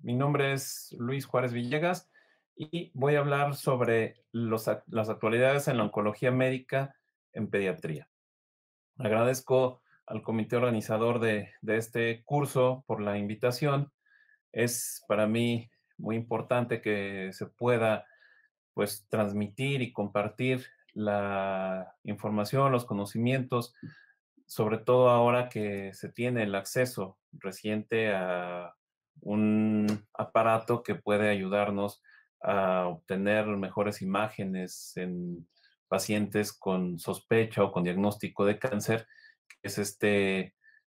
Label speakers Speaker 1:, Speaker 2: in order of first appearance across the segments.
Speaker 1: Mi nombre es Luis Juárez Villegas y voy a hablar sobre las actualidades en la oncología médica en pediatría. Agradezco al comité organizador de este curso por la invitación. Es para mí muy importante que se pueda, pues, transmitir y compartir la información, los conocimientos, sobre todo ahora que se tiene el acceso reciente a un aparato que puede ayudarnos a obtener mejores imágenes en pacientes con sospecha o con diagnóstico de cáncer, que es este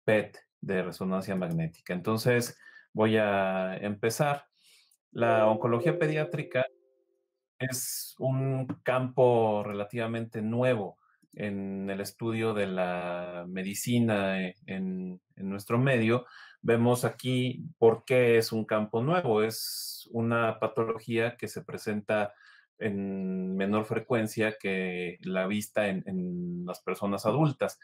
Speaker 1: PET de resonancia magnética. Entonces, voy a empezar. La oncología pediátrica es un campo relativamente nuevo en el estudio de la medicina en nuestro medio. Vemos aquí por qué es un campo nuevo. Es una patología que se presenta en menor frecuencia que la vista en las personas adultas.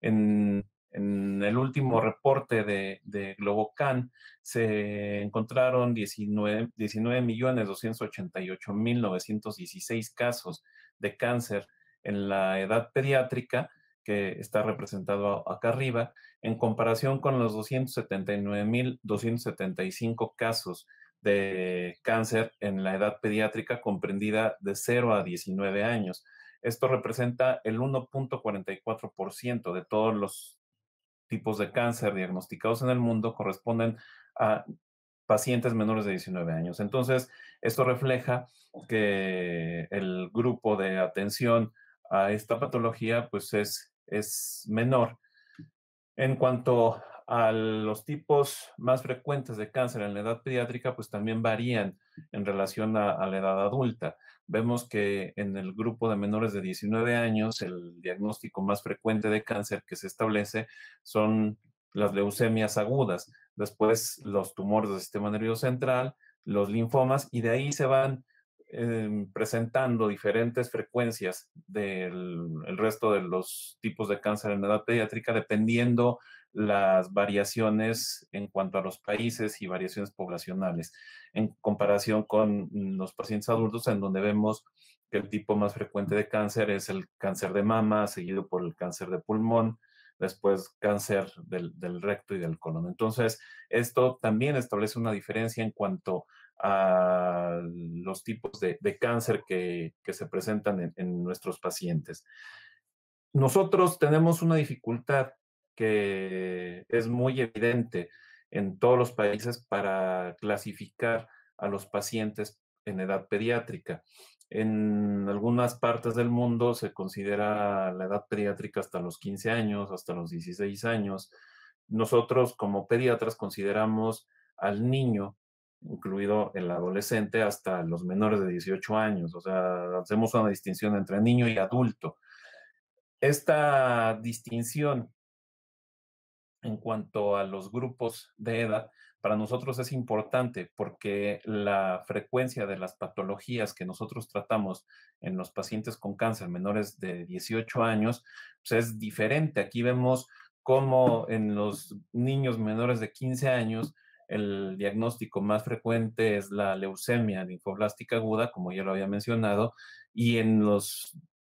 Speaker 1: En el último reporte de Globocan se encontraron 19.288.916 casos de cáncer en la edad pediátrica, que está representado acá arriba, en comparación con los 279.275 casos de cáncer en la edad pediátrica comprendida de 0 a 19 años. Esto representa el 1.44% de todos los tipos de cáncer diagnosticados en el mundo corresponden a pacientes menores de 19 años. Entonces, esto refleja que el grupo de atención a esta patología pues es menor. En cuanto a los tipos más frecuentes de cáncer en la edad pediátrica, pues también varían en relación a la edad adulta. Vemos que en el grupo de menores de 19 años, el diagnóstico más frecuente de cáncer que se establece son las leucemias agudas, después los tumores del sistema nervioso central, los linfomas, y de ahí se van presentando diferentes frecuencias del el resto de los tipos de cáncer en edad pediátrica, dependiendo las variaciones en cuanto a los países y variaciones poblacionales, en comparación con los pacientes adultos, en donde vemos que el tipo más frecuente de cáncer es el cáncer de mama, seguido por el cáncer de pulmón, después cáncer del recto y del colon. Entonces, esto también establece una diferencia en cuanto a los tipos de cáncer que se presentan en nuestros pacientes. Nosotros tenemos una dificultad que es muy evidente en todos los países para clasificar a los pacientes en edad pediátrica. En algunas partes del mundo se considera la edad pediátrica hasta los 15 años, hasta los 16 años. Nosotros como pediatras consideramos al niño, incluido el adolescente, hasta los menores de 18 años. O sea, hacemos una distinción entre niño y adulto. Esta distinción en cuanto a los grupos de edad, para nosotros es importante porque la frecuencia de las patologías que nosotros tratamos en los pacientes con cáncer menores de 18 años, pues es diferente. Aquí vemos cómo en los niños menores de 15 años el diagnóstico más frecuente es la leucemia linfoblástica aguda, como ya lo había mencionado, y en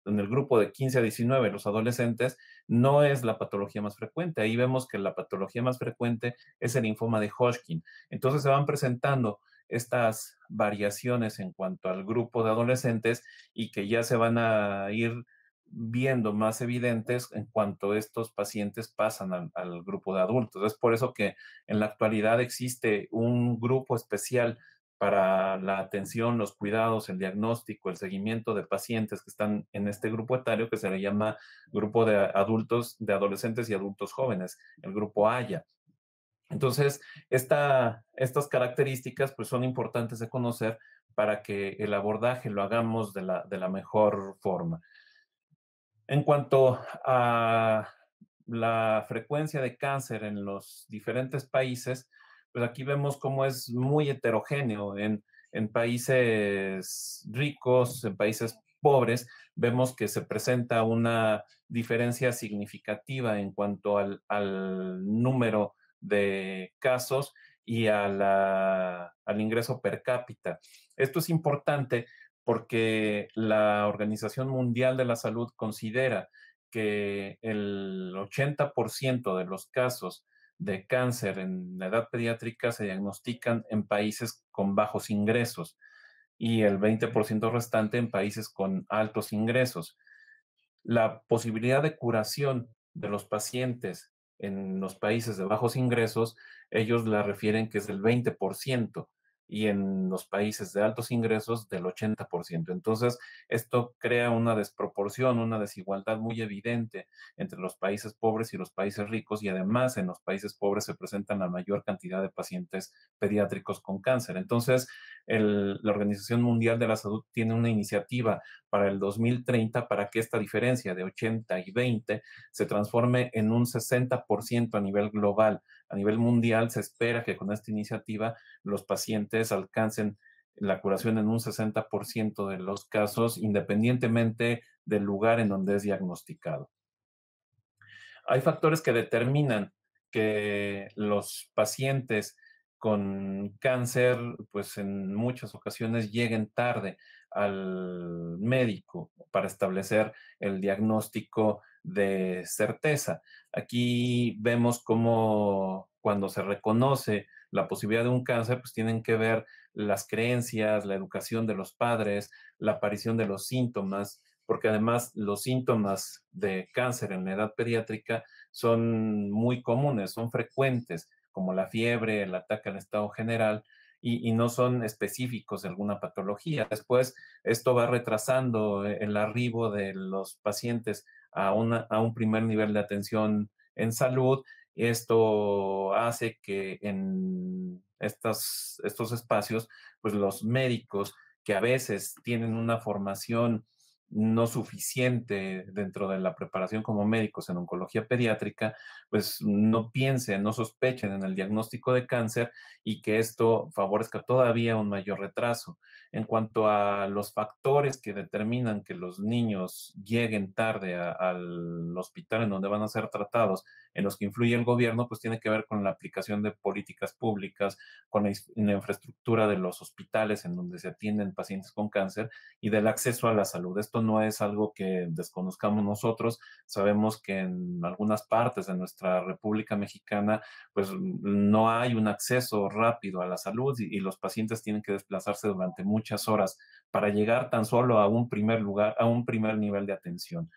Speaker 1: el grupo de 15 a 19, los adolescentes, no es la patología más frecuente. Ahí vemos que la patología más frecuente es el linfoma de Hodgkin. Entonces se van presentando estas variaciones en cuanto al grupo de adolescentes y que ya se van a ir viendo más evidentes en cuanto estos pacientes pasan al grupo de adultos. Es por eso que en la actualidad existe un grupo especial para la atención, los cuidados, el diagnóstico, el seguimiento de pacientes que están en este grupo etario que se le llama grupo de adultos, de adolescentes y adultos jóvenes, el grupo AYA. Entonces, estas características pues, son importantes de conocer para que el abordaje lo hagamos de la mejor forma. En cuanto a la frecuencia de cáncer en los diferentes países, pues aquí vemos cómo es muy heterogéneo. En países ricos, en países pobres, vemos que se presenta una diferencia significativa en cuanto al número de casos y al ingreso per cápita. Esto es importante porque la Organización Mundial de la Salud considera que el 80% de los casos de cáncer en la edad pediátrica se diagnostican en países con bajos ingresos y el 20% restante en países con altos ingresos. La posibilidad de curación de los pacientes en los países de bajos ingresos, ellos la refieren que es del 20% y en los países de altos ingresos del 80%. Entonces, esto crea una desproporción, una desigualdad muy evidente entre los países pobres y los países ricos y además en los países pobres se presentan la mayor cantidad de pacientes pediátricos con cáncer. Entonces, la Organización Mundial de la Salud tiene una iniciativa para el 2030 para que esta diferencia de 80 y 20 se transforme en un 60% a nivel global. A nivel mundial se espera que con esta iniciativa los pacientes alcancen la curación en un 60% de los casos, independientemente del lugar en donde es diagnosticado. Hay factores que determinan que los pacientes con cáncer, pues en muchas ocasiones lleguen tarde al médico para establecer el diagnóstico de certeza. Aquí vemos cómo cuando se reconoce la posibilidad de un cáncer, pues tienen que ver las creencias, la educación de los padres, la aparición de los síntomas, porque además los síntomas de cáncer en la edad pediátrica son muy comunes, son frecuentes, como la fiebre, el ataque al estado general, y no son específicos de alguna patología. Después, esto va retrasando el arribo de los pacientes a un primer nivel de atención en salud. Esto hace que en estos espacios, pues los médicos que a veces tienen una formación no suficiente dentro de la preparación como médicos en oncología pediátrica, pues no piensen, no sospechen en el diagnóstico de cáncer y que esto favorezca todavía un mayor retraso. En cuanto a los factores que determinan que los niños lleguen tarde al hospital en donde van a ser tratados, en los que influye el gobierno, pues tiene que ver con la aplicación de políticas públicas, con la infraestructura de los hospitales en donde se atienden pacientes con cáncer y del acceso a la salud. Esto no es algo que desconozcamos nosotros. Sabemos que en algunas partes de nuestra República Mexicana, pues no hay un acceso rápido a la salud y los pacientes tienen que desplazarse durante muchas horas para llegar tan solo a un primer lugar, a un primer nivel de atención.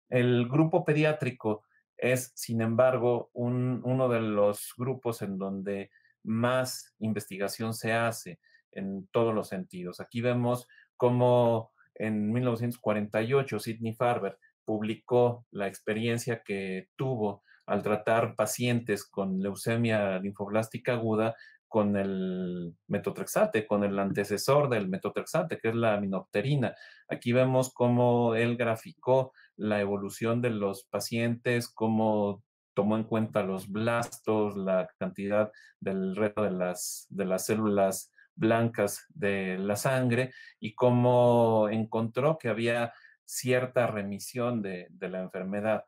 Speaker 1: El grupo pediátrico es, sin embargo, uno de los grupos en donde más investigación se hace en todos los sentidos. Aquí vemos cómo en 1948 Sidney Farber publicó la experiencia que tuvo al tratar pacientes con leucemia linfoblástica aguda con el metotrexate, con el antecesor del metotrexate, que es la aminopterina. Aquí vemos cómo él graficó la evolución de los pacientes, cómo tomó en cuenta los blastos, la cantidad del resto de las células blancas de la sangre y cómo encontró que había cierta remisión de la enfermedad.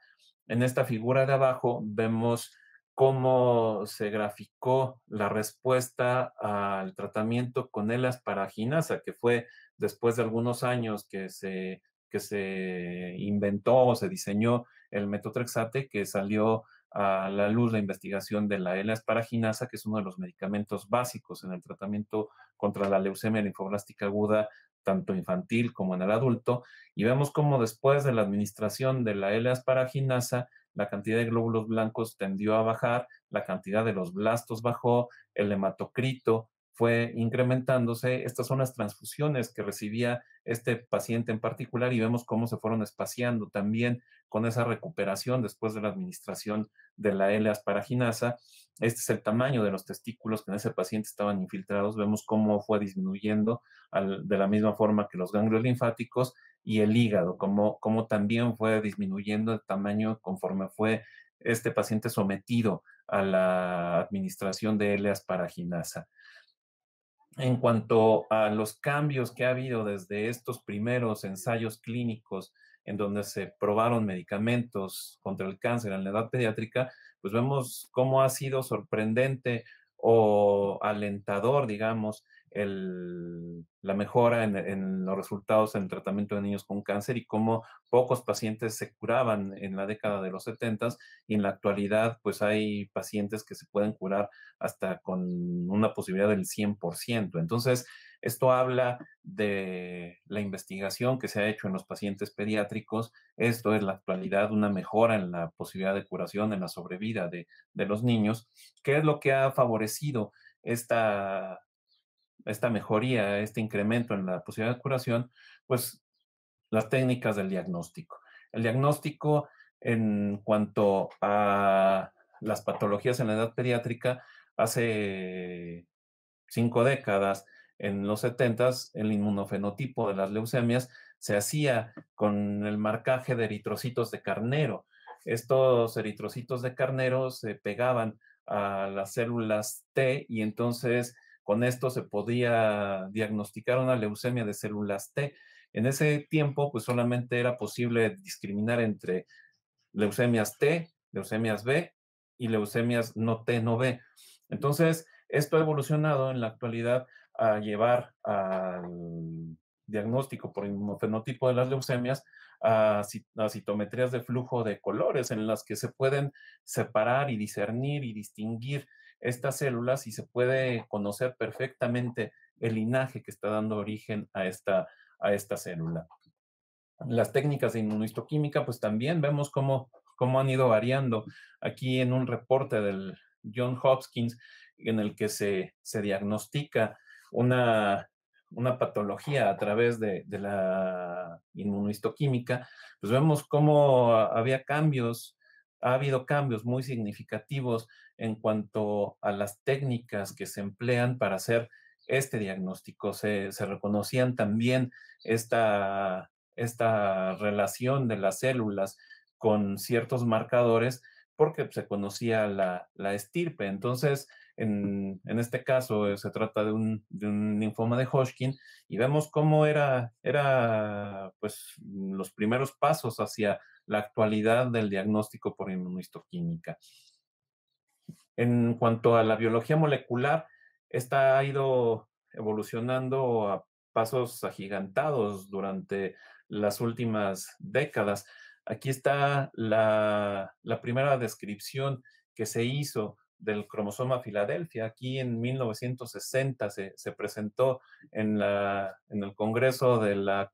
Speaker 1: En esta figura de abajo vemos cómo se graficó la respuesta al tratamiento con L-asparaginasa, que fue después de algunos años que se inventó o se diseñó el metotrexate, que salió a la luz la investigación de la L-asparaginasa, que es uno de los medicamentos básicos en el tratamiento contra la leucemia linfoblástica aguda, tanto infantil como en el adulto, y vemos cómo después de la administración de la L-asparaginasa, la cantidad de glóbulos blancos tendió a bajar, la cantidad de los blastos bajó, el hematocrito fue incrementándose. Estas son las transfusiones que recibía este paciente en particular y vemos cómo se fueron espaciando también con esa recuperación después de la administración de la L-asparaginasa. Este es el tamaño de los testículos que en ese paciente estaban infiltrados. Vemos cómo fue disminuyendo de la misma forma que los ganglios linfáticos y el hígado, como también fue disminuyendo el tamaño conforme fue este paciente sometido a la administración de L-asparaginasa. En cuanto a los cambios que ha habido desde estos primeros ensayos clínicos en donde se probaron medicamentos contra el cáncer en la edad pediátrica, pues vemos cómo ha sido sorprendente o alentador, digamos, la mejora en los resultados en el tratamiento de niños con cáncer y cómo pocos pacientes se curaban en la década de los 70 y en la actualidad pues hay pacientes que se pueden curar hasta con una posibilidad del 100%. Entonces, esto habla de la investigación que se ha hecho en los pacientes pediátricos. Esto es la actualidad, una mejora en la posibilidad de curación, en la sobrevida de los niños. ¿Qué es lo que ha favorecido esta mejoría, este incremento en la posibilidad de curación? Pues las técnicas del diagnóstico. El diagnóstico en cuanto a las patologías en la edad pediátrica, hace 5 décadas, en los 70, el inmunofenotipo de las leucemias se hacía con el marcaje de eritrocitos de carnero. Estos eritrocitos de carnero se pegaban a las células T y entonces con esto se podía diagnosticar una leucemia de células T. En ese tiempo, pues solamente era posible discriminar entre leucemias T, leucemias B y leucemias no T, no B. Entonces, esto ha evolucionado en la actualidad a llevar al diagnóstico por inmunofenotipo de las leucemias a citometrías de flujo de colores en las que se pueden separar y discernir y distinguir estas células y se puede conocer perfectamente el linaje que está dando origen a esta célula. Las técnicas de inmunohistoquímica, pues también vemos cómo han ido variando. Aquí en un reporte del John Hopkins, en el que se diagnostica una, una patología a través de la inmunohistoquímica, pues vemos cómo ha habido cambios muy significativos en cuanto a las técnicas que se emplean para hacer este diagnóstico. Se reconocían también esta relación de las células con ciertos marcadores porque se conocía la estirpe. Entonces, en este caso, se trata de un linfoma de Hodgkin y vemos cómo era pues, los primeros pasos hacia la actualidad del diagnóstico por inmunohistoquímica. En cuanto a la biología molecular, esta ha ido evolucionando a pasos agigantados durante las últimas décadas. Aquí está la primera descripción que se hizo del cromosoma Filadelfia. Aquí en 1960 se presentó en el Congreso de la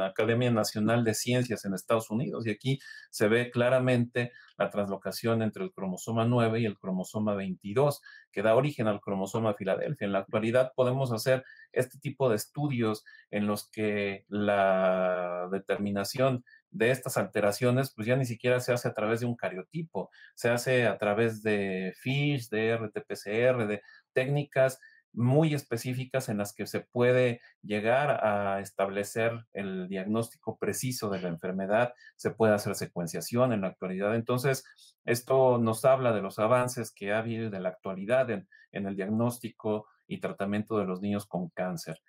Speaker 1: Academia Nacional de Ciencias en Estados Unidos y aquí se ve claramente la translocación entre el cromosoma 9 y el cromosoma 22, que da origen al cromosoma Filadelfia. En la actualidad podemos hacer este tipo de estudios en los que la determinación de estas alteraciones, pues ya ni siquiera se hace a través de un cariotipo, se hace a través de FISH, de RT-PCR, de técnicas muy específicas en las que se puede llegar a establecer el diagnóstico preciso de la enfermedad, se puede hacer secuenciación en la actualidad. Entonces, esto nos habla de los avances que ha habido de la actualidad en el diagnóstico y tratamiento de los niños con cáncer.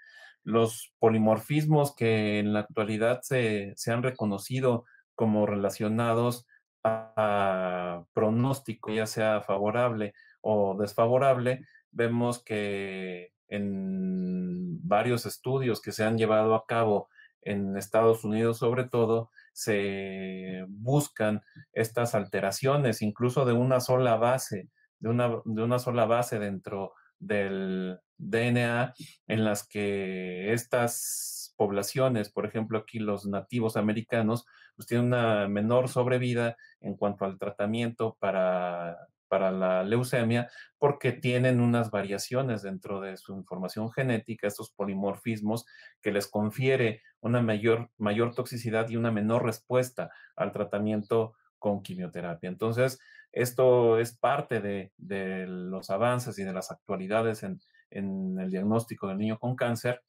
Speaker 1: Los polimorfismos que en la actualidad se han reconocido como relacionados a pronóstico, ya sea favorable o desfavorable, vemos que en varios estudios que se han llevado a cabo en Estados Unidos sobre todo, se buscan estas alteraciones, incluso de una sola base, de una sola base dentro del DNA, en las que estas poblaciones, por ejemplo aquí los nativos americanos, pues tienen una menor sobrevida en cuanto al tratamiento para la leucemia, porque tienen unas variaciones dentro de su información genética, estos polimorfismos, que les confiere una mayor toxicidad y una menor respuesta al tratamiento con quimioterapia. Entonces, esto es parte de los avances y de las actualidades en el diagnóstico del niño con cáncer.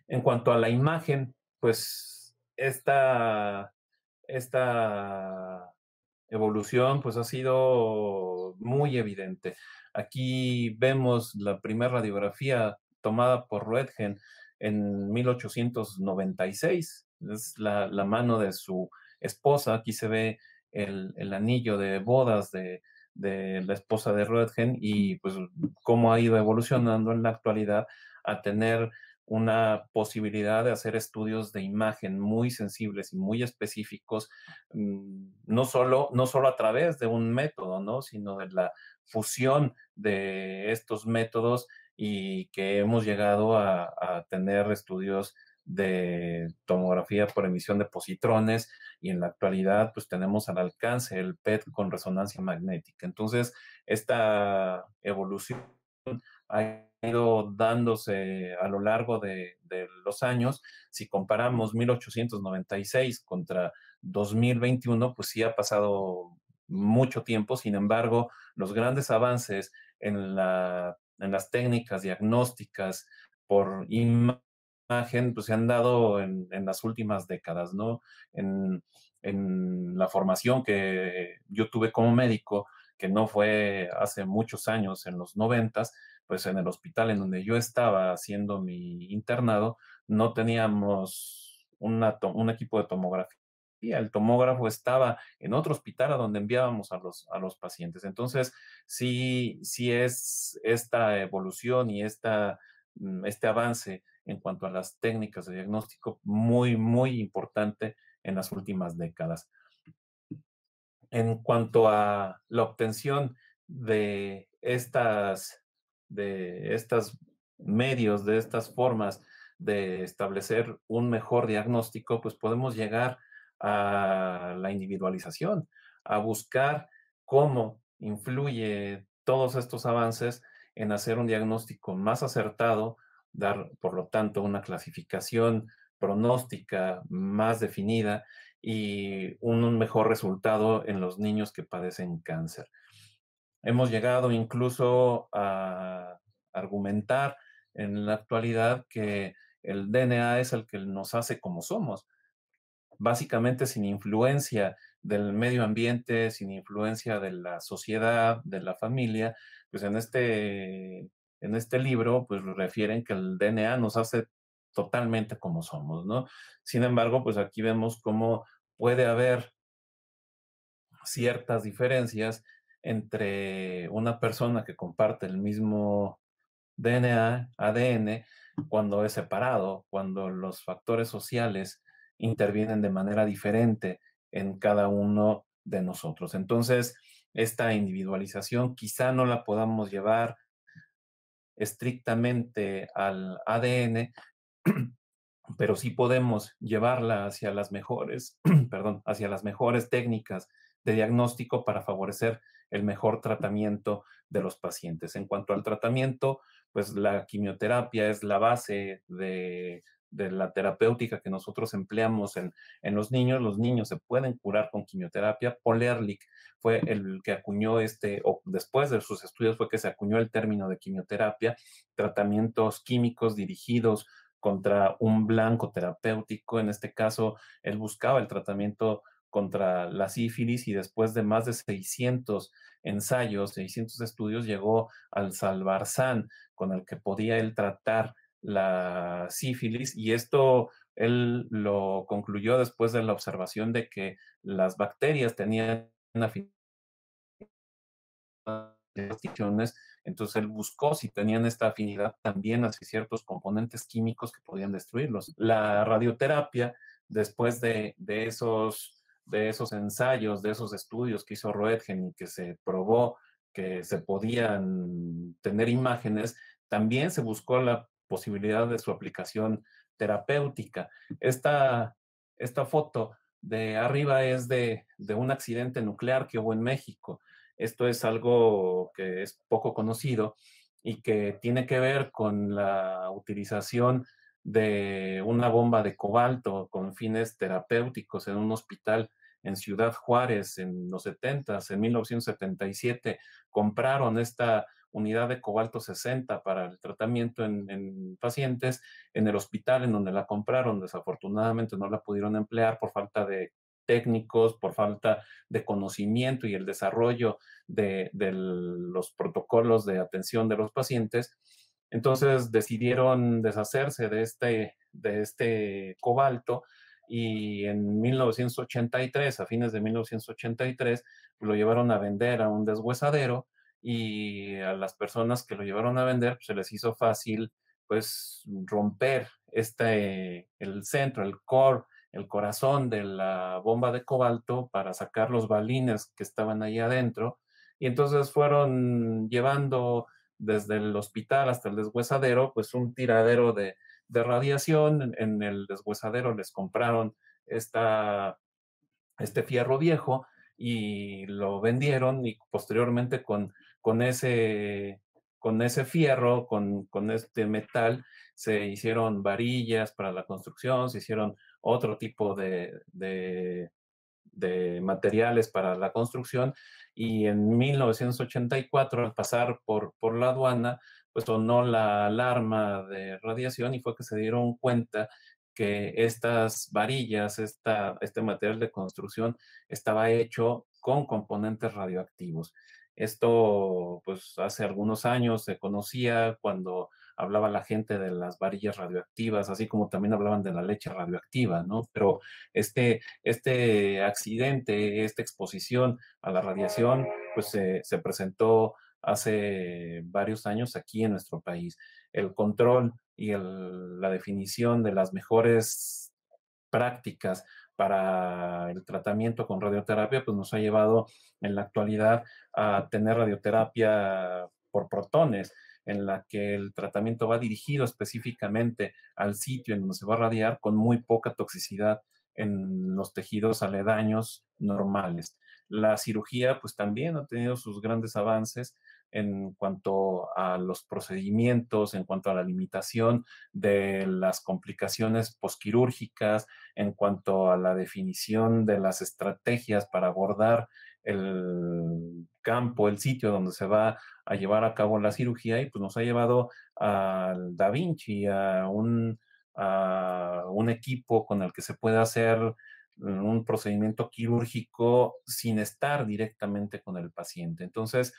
Speaker 1: En cuanto a la imagen, pues esta evolución pues ha sido muy evidente. Aquí vemos la primera radiografía tomada por Roentgen en 1896. Es la mano de su esposa. Aquí se ve el anillo de bodas de la esposa de Röntgen y pues cómo ha ido evolucionando en la actualidad a tener una posibilidad de hacer estudios de imagen muy sensibles y muy específicos, no solo a través de un método, ¿no? Sino de la fusión de estos métodos y que hemos llegado a tener estudios de tomografía por emisión de positrones y en la actualidad pues tenemos al alcance el PET con resonancia magnética. Entonces, esta evolución ha ido dándose a lo largo de los años. Si comparamos 1896 contra 2021, pues sí ha pasado mucho tiempo. Sin embargo, los grandes avances en las técnicas diagnósticas por imagen, pues se han dado en las últimas décadas, ¿no? En la formación que yo tuve como médico, que no fue hace muchos años, en los 90, pues en el hospital en donde yo estaba haciendo mi internado, no teníamos un equipo de tomografía. El tomógrafo estaba en otro hospital a donde enviábamos a los pacientes. Entonces, sí es esta evolución y este avance en cuanto a las técnicas de diagnóstico muy, muy importante en las últimas décadas. En cuanto a la obtención de estas medios, de estas formas de establecer un mejor diagnóstico, pues podemos llegar a la individualización, a buscar cómo influye todos estos avances en hacer un diagnóstico más acertado, dar, por lo tanto, una clasificación pronóstica más definida y un mejor resultado en los niños que padecen cáncer. Hemos llegado incluso a argumentar en la actualidad que el DNA es el que nos hace como somos, básicamente sin influencia del medio ambiente, sin influencia de la sociedad, de la familia, pues en este libro, pues refieren que el DNA nos hace totalmente como somos, ¿no? Sin embargo, pues aquí vemos cómo puede haber ciertas diferencias entre una persona que comparte el mismo DNA, ADN, cuando es separado, cuando los factores sociales intervienen de manera diferente en cada uno de nosotros. Entonces, esta individualización quizá no la podamos llevar estrictamente al ADN, pero sí podemos llevarla hacia las mejores, perdón, hacia las mejores técnicas de diagnóstico para favorecer el mejor tratamiento de los pacientes. En cuanto al tratamiento, pues la quimioterapia es la base de la terapéutica que nosotros empleamos en los niños. Los niños se pueden curar con quimioterapia. Paul Ehrlich fue el que acuñó o después de sus estudios fue que se acuñó el término de quimioterapia, tratamientos químicos dirigidos contra un blanco terapéutico. En este caso, él buscaba el tratamiento contra la sífilis y después de más de 600 ensayos, 600 estudios, llegó al Salvarsan, con el que podía él tratar la sífilis, y esto él lo concluyó después de la observación de que las bacterias tenían afinidad, entonces él buscó si tenían esta afinidad también hacia ciertos componentes químicos que podían destruirlos. La radioterapia, después de esos ensayos, de esos estudios que hizo Roentgen y que se probó que se podían tener imágenes, también se buscó la posibilidad de su aplicación terapéutica. Esta foto de arriba es de un accidente nuclear que hubo en México. Esto es algo que es poco conocido y que tiene que ver con la utilización de una bomba de cobalto con fines terapéuticos en un hospital en Ciudad Juárez en los 70s. En 1977 compraron esta unidad de cobalto 60 para el tratamiento en pacientes en el hospital en donde la compraron. Desafortunadamente no la pudieron emplear por falta de técnicos, por falta de conocimiento y el desarrollo de los protocolos de atención de los pacientes. Entonces decidieron deshacerse de este cobalto y en 1983, a fines de 1983, lo llevaron a vender a un deshuesadero y a las personas que lo llevaron a vender pues, se les hizo fácil pues romper el centro, el core, el corazón de la bomba de cobalto para sacar los balines que estaban ahí adentro. Y entonces fueron llevando desde el hospital hasta el deshuesadero, pues un tiradero de radiación. En el deshuesadero les compraron esta, este fierro viejo y lo vendieron y posteriormente con ese, con ese fierro, con este metal, se hicieron varillas para la construcción, se hicieron otro tipo de materiales para la construcción y en 1984 al pasar por la aduana pues sonó la alarma de radiación y fue que se dieron cuenta que estas varillas, este material de construcción estaba hecho con componentes radioactivos. Esto pues hace algunos años se conocía cuando hablaba la gente de las varillas radioactivas, así como también hablaban de la leche radioactiva, ¿no? Pero este accidente, esta exposición a la radiación, pues se presentó hace varios años aquí en nuestro país. El control y la definición de las mejores prácticas para el tratamiento con radioterapia, pues nos ha llevado en la actualidad a tener radioterapia por protones, en la que el tratamiento va dirigido específicamente al sitio en donde se va a radiar con muy poca toxicidad en los tejidos aledaños normales. La cirugía, pues también ha tenido sus grandes avances en cuanto a los procedimientos, en cuanto a la limitación de las complicaciones posquirúrgicas, en cuanto a la definición de las estrategias para abordar el campo, el sitio donde se va a llevar a cabo la cirugía y pues nos ha llevado al Da Vinci, a un equipo con el que se puede hacer un procedimiento quirúrgico sin estar directamente con el paciente. Entonces,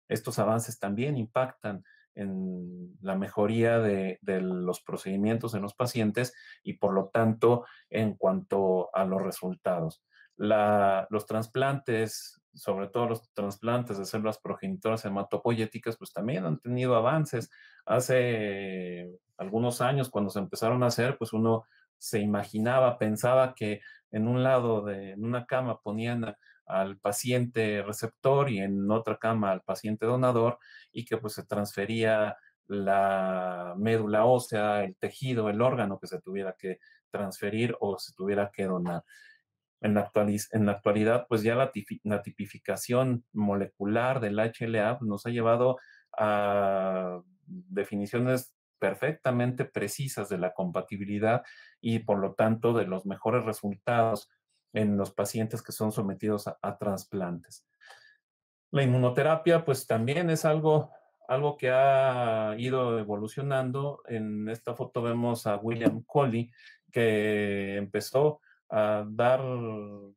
Speaker 1: estos avances también impactan en la mejoría de los procedimientos en los pacientes y por lo tanto en cuanto a los resultados. Los trasplantes, sobre todo los trasplantes de células progenitoras hematopoyéticas, pues también han tenido avances. Hace algunos años, cuando se empezaron a hacer, pues uno se imaginaba, pensaba que en un lado en una cama ponían al paciente receptor y en otra cama al paciente donador y que pues se transfería la médula ósea, el tejido, el órgano que se tuviera que transferir o se tuviera que donar. En la actualidad, pues ya la tipificación molecular del HLA nos ha llevado a definiciones perfectamente precisas de la compatibilidad y por lo tanto de los mejores resultados en los pacientes que son sometidos a trasplantes. La inmunoterapia, pues también es algo que ha ido evolucionando. En esta foto vemos a William Coley, que empezó a dar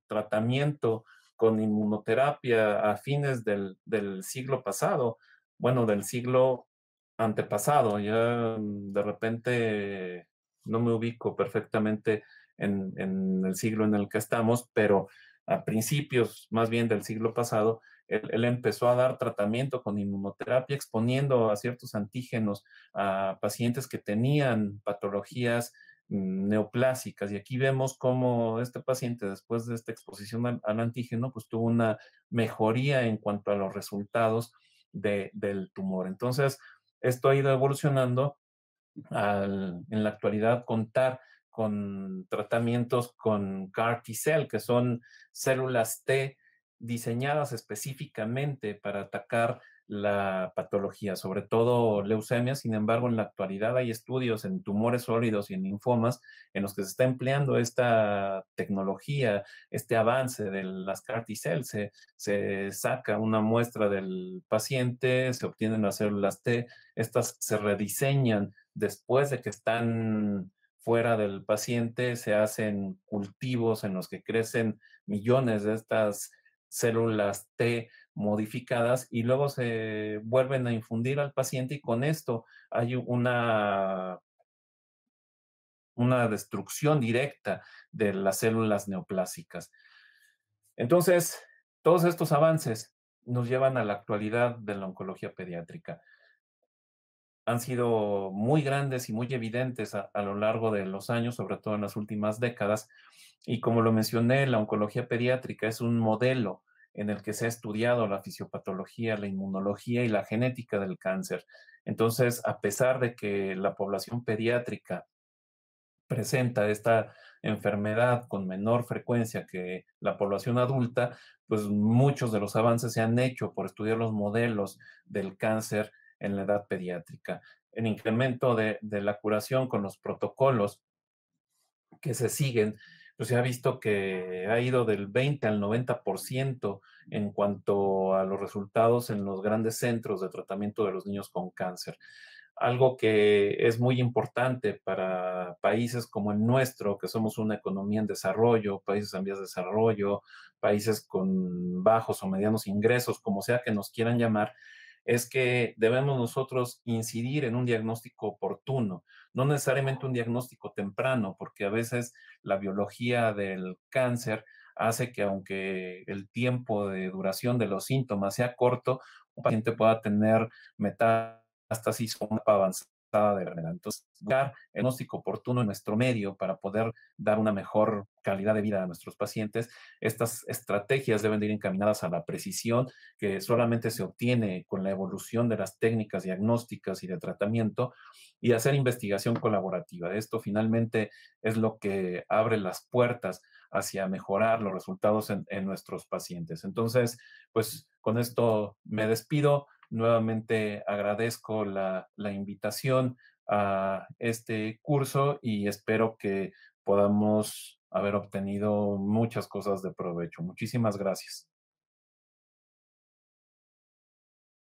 Speaker 1: tratamiento con inmunoterapia a fines del siglo pasado, bueno, del siglo antepasado. Ya de repente no me ubico perfectamente en el siglo en el que estamos, pero a principios más bien del siglo pasado, él empezó a dar tratamiento con inmunoterapia, exponiendo a ciertos antígenos a pacientes que tenían patologías neoplásicas. Y aquí vemos cómo este paciente, después de esta exposición al antígeno, pues tuvo una mejoría en cuanto a los resultados del tumor. Entonces, esto ha ido evolucionando en la actualidad contar con tratamientos con CAR T-cell, que son células T diseñadas específicamente para atacar la patología, sobre todo leucemia. Sin embargo, en la actualidad hay estudios en tumores sólidos y en linfomas en los que se está empleando esta tecnología, este avance de las CAR T-cell. Se saca una muestra del paciente, se obtienen las células T, estas se rediseñan después de que están fuera del paciente, se hacen cultivos en los que crecen millones de estas células T modificadas y luego se vuelven a infundir al paciente y con esto hay una destrucción directa de las células neoplásicas. Entonces, todos estos avances nos llevan a la actualidad de la oncología pediátrica. Han sido muy grandes y muy evidentes a lo largo de los años, sobre todo en las últimas décadas. Y como lo mencioné, la oncología pediátrica es un modelo en el que se ha estudiado la fisiopatología, la inmunología y la genética del cáncer. Entonces, a pesar de que la población pediátrica presenta esta enfermedad con menor frecuencia que la población adulta, pues muchos de los avances se han hecho por estudiar los modelos del cáncer en la edad pediátrica. El incremento de la curación con los protocolos que se siguen, pues se ha visto que ha ido del 20 al 90% en cuanto a los resultados en los grandes centros de tratamiento de los niños con cáncer. Algo que es muy importante para países como el nuestro, que somos una economía en desarrollo, países en vías de desarrollo, países con bajos o medianos ingresos, como sea que nos quieran llamar, es que debemos nosotros incidir en un diagnóstico oportuno, no necesariamente un diagnóstico temprano, porque a veces la biología del cáncer hace que aunque el tiempo de duración de los síntomas sea corto, un paciente pueda tener metástasis o una etapa avanzada de la enfermedad. Entonces, buscar el diagnóstico oportuno en nuestro medio para poder dar una mejor calidad de vida a nuestros pacientes, estas estrategias deben de ir encaminadas a la precisión que solamente se obtiene con la evolución de las técnicas diagnósticas y de tratamiento y hacer investigación colaborativa. Esto finalmente es lo que abre las puertas hacia mejorar los resultados en nuestros pacientes. Entonces, pues con esto me despido. Nuevamente agradezco la invitación a este curso y espero que podamos haber obtenido muchas cosas de provecho. Muchísimas gracias.